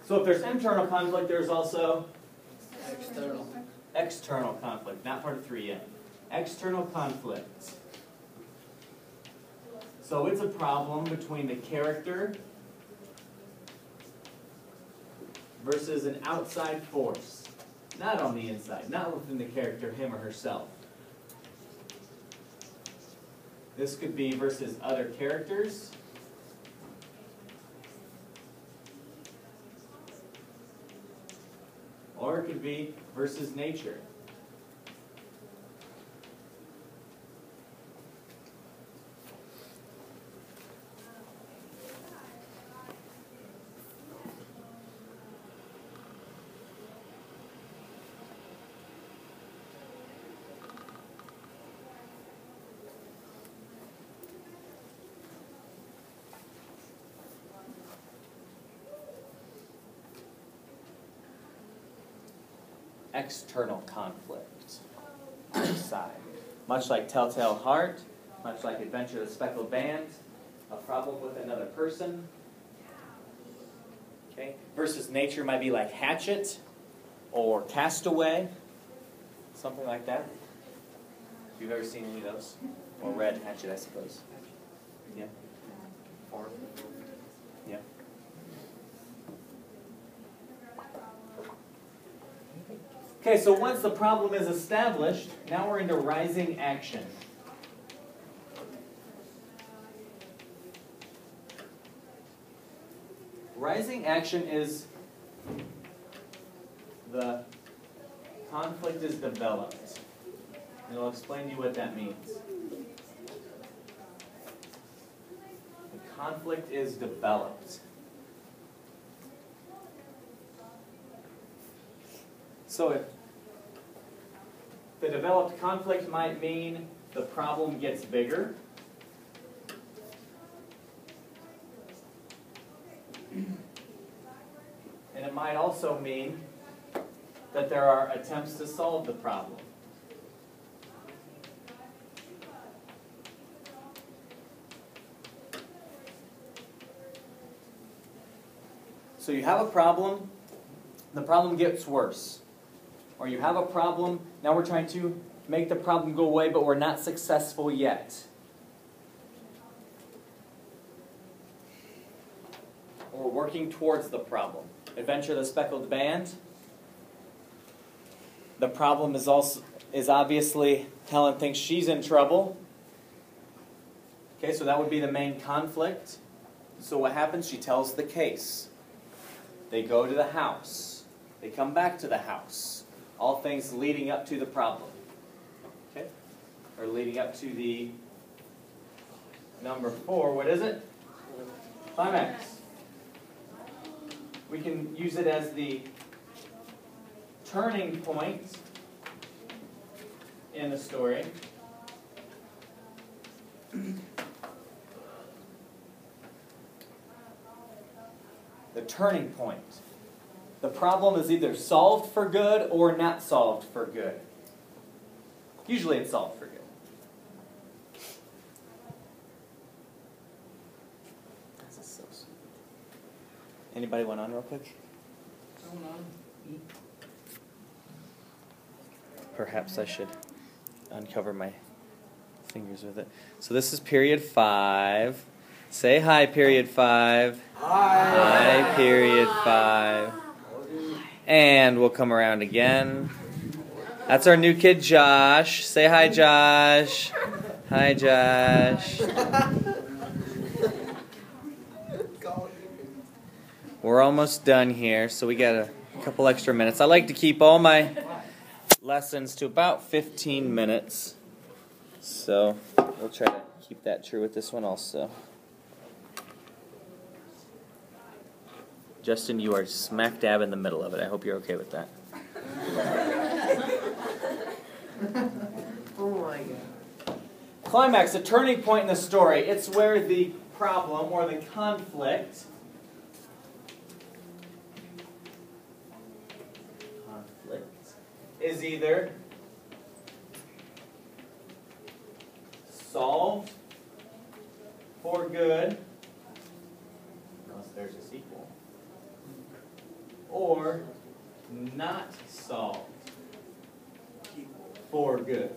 So if there's internal conflict, there's also External. external conflict, not part of 3 yet. External conflict. So it's a problem between the character versus an outside force. Not on the inside, not within the character, him or herself. This could be versus other characters. Or it could be versus nature. External conflict, outside. Much like Telltale Heart, much like Adventure of the Speckled Band, a problem with another person. Okay. Versus nature might be like Hatchet or Castaway, something like that. If you've ever seen any of those, or read Hatchet, I suppose. Yeah. Yeah. Okay, so once the problem is established, now we're into rising action. Rising action is the conflict is developed. And I'll explain to you what that means. The conflict is developed. So if the developed conflict might mean the problem gets bigger. And it might also mean that there are attempts to solve the problem. So you have a problem, the problem gets worse. Or you have a problem, now we're trying to make the problem go away, but we're not successful yet. Or we're working towards the problem. Adventure of the Speckled Band. The problem is obviously Helen thinks she's in trouble. Okay, so that would be the main conflict. So what happens? She tells the case. They go to the house. They come back to the house. All things leading up to the problem. Okay? Or leading up to the number 4. What is it? Climax. We can use it as the turning point in the story. The turning point. The problem is either solved for good or not solved for good. Usually it's solved for good. This is so sweet. Anybody want on real quick? Perhaps I should uncover my fingers with it. So this is period 5. Say hi, period 5. Hi. Hi, period 5. And we'll come around again. That's our new kid, Josh. Say hi, Josh. Hi, Josh. We're almost done here, so we got a couple extra minutes. I like to keep all my lessons to about 15 minutes. So we'll try to keep that true with this one also. Justin, you are smack dab in the middle of it. I hope you're okay with that. Oh my God. Climax, a turning point in the story. It's where the problem or the conflict is either solved for good, unless there's a sequel, or not solved for good.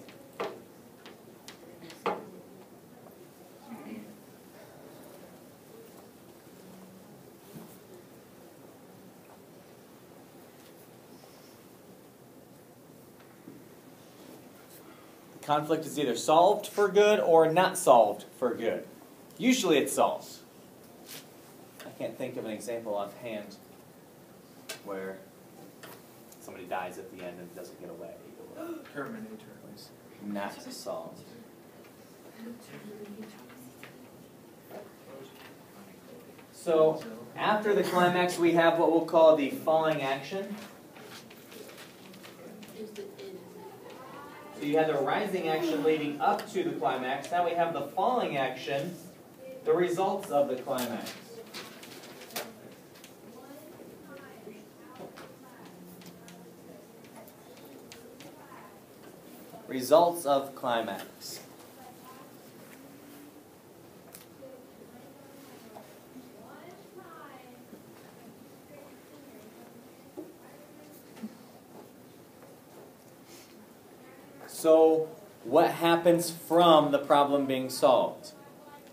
Conflict is either solved for good or not solved for good. Usually it's solved. I can't think of an example offhand where somebody dies at the end and doesn't get away. Terminator. Not solved. So after the climax we have what we'll call the falling action. So you have the rising action leading up to the climax. Now we have the falling action, the results of the climax. Results of climax. So, what happens from the problem being solved?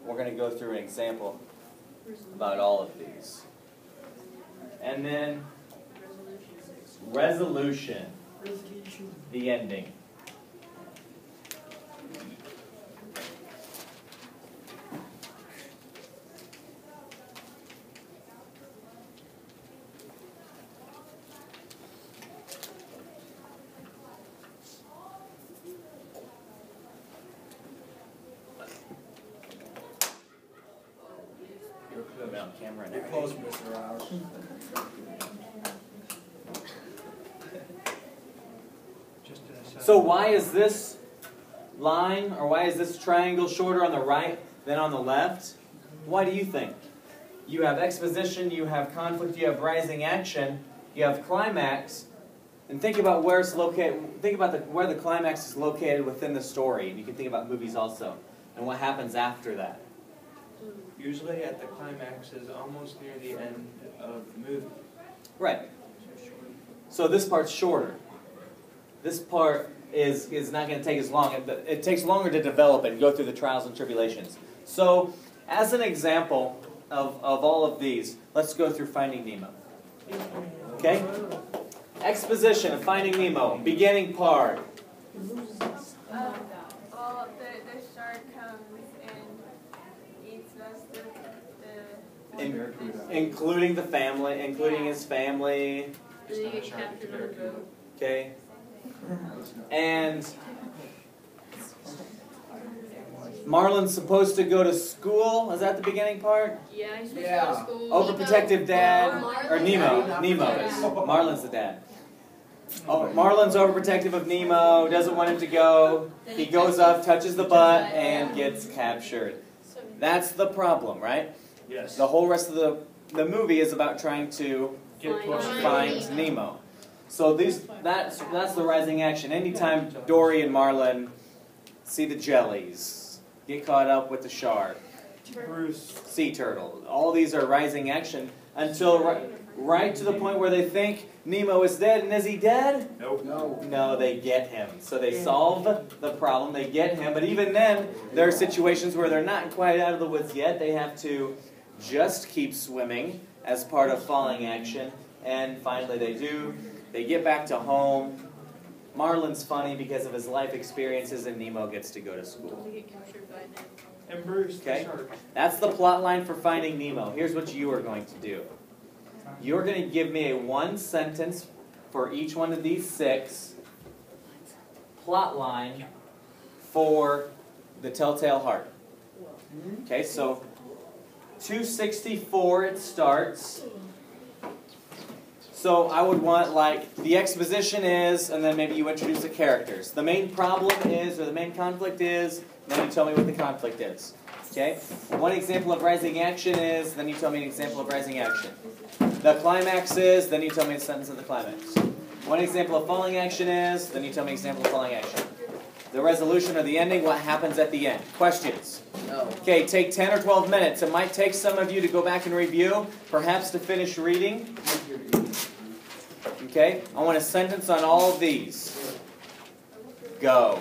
We're going to go through an example about all of these. And then, resolution. The ending. On camera You're close, Mr. Rausch. So why is this line, or why is this triangle shorter on the right than on the left? Why do you think? You have exposition, you have conflict, you have rising action, you have climax, and think about where it's located. Think about where the climax is located within the story, and you can think about movies also, and what happens after that. Usually at the climax is almost near the end of the movie. Right. So this part's shorter. This part is not going to take as long. It takes longer to develop and go through the trials and tribulations. So, as an example of all of these, let's go through Finding Nemo. Okay? Exposition of Finding Nemo. Beginning part. The shark comes and eats most of the Including the family, including his family. Then you get captured on a boat. Okay? And Marlin's supposed to go to school. Is that the beginning part? Yeah, he's supposed Yeah. to go to school. Overprotective dad, or Nemo. Nemo. Marlin's the dad. Oh, Marlin's overprotective of Nemo, doesn't want him to go. He goes up, touches the butt, and gets captured. That's the problem, right? Yes. The whole rest of the movie is about trying to find Nemo. So that's the rising action. Anytime Dory and Marlin see the jellies, get caught up with the shark, Bruce. sea turtle, all these are rising action until right to the point where they think Nemo is dead. And is he dead? Nope. No. No, they get him. So they solve the problem, they get him. But even then, there are situations where they're not quite out of the woods yet. They have to just keep swimming as part of falling action. And finally they do. They get back to home. Marlin's funny because of his life experiences, and Nemo gets to go to school. They get captured by Nemo. And Bruce, Okay. the shark. That's the plot line for Finding Nemo. Here's what you are going to do. You're going to give me a one sentence for each one of these 6 plot line for The Telltale Heart. Okay, so 264 it starts. So I would want, like, the exposition is, and then maybe you introduce the characters. The main problem is, or the main conflict is, then you tell me what the conflict is. Okay? One example of rising action is, then you tell me an example of rising action. The climax is, then you tell me a sentence of the climax. One example of falling action is, then you tell me an example of falling action. The resolution or the ending, what happens at the end. Questions? No. Okay, take 10 or 12 minutes. It might take some of you to go back and review, perhaps to finish reading. Okay, I want a sentence on all of these. Go.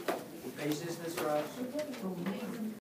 What page is this, Rob?